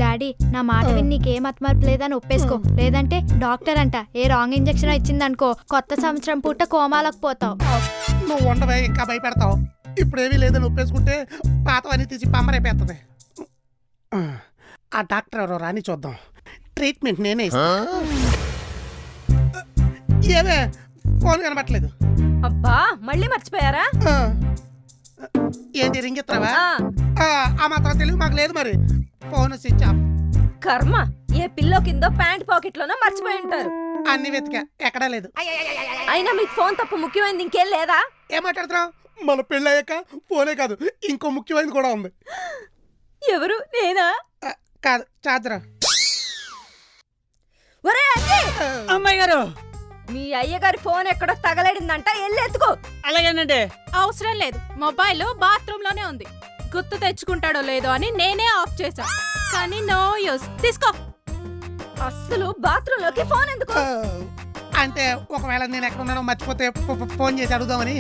Daddy నా మాట విని నీకేం అత్మర్పు లేదని ఒప్పేసుకో, లేదంటే డాక్టర్ అంట ఏ రాంగ్ ఇంజెక్షన్ ఇచ్చిందనుకో కొత్త సంవత్సరం పూట కోమాలకు పోతావు. నువ్వు ఉండవే, ఇంకా భయపెడతావు. ఇప్పుడేమీ లేదని ఒప్పేసుకుంటే పాతవన్నీ తీసి పంపరైపోతుంది. ఆ డాక్టర్ ఎవరో రాని చూద్దాం. ట్రీట్మెంట్ నేనే ఇస్తాను. ఏమే ఫోన్ కనబట్టలేదు. అబ్బా మళ్ళీ మర్చిపోయారా? ఏంటి రింగ్ ఎత్తావా? ఆ మాత్రం తెలివి మాకు లేదు. మరి ఫోన్ స్విచ్ ఆఫ్. కర్మ, ఏ పిల్లో కిందో ప్యాంట్ పాకెట్ లోనో మర్చిపోయి ఉంటారు. అన్ని వెతికా, ఎక్కడా లేదు. అయినా మీకు ఫోన్ తప్ప ముఖ్యమైనది ఇంకేం లేదా? ఏం మాట్లాడుతున్నావు? మన పెళ్ళయ్యాక ఫోనే కాదు ఇంకో ముఖ్యమైనది కూడా ఉంది. ఎవరు? నేనా? కాదు, చార్జర్. ఒరే అజ్జి! అమ్మాయి గారు, మీ అయ్యగారి ఫోన్ ఎక్కడో తగలడిందంట, వెళ్ళి ఎత్తుకో. అలాగేనండి. అవసరం లేదు, మొబైల్ బాత్రూమ్ లోనే ఉంది. గుర్తు తెచ్చుకుంటాడో లేదో అని నేనే ఆఫ్ చేశా, కానీ నో యూస్. తీసుకో. అస్సలు బాత్రూమ్ లోకి ఫోన్ ఎందుకు? అంటే ఒకవేళ నేను ఎక్కడ ఉన్నానో మర్చిపోతే ఫోన్ చేసి అడుగుదామని.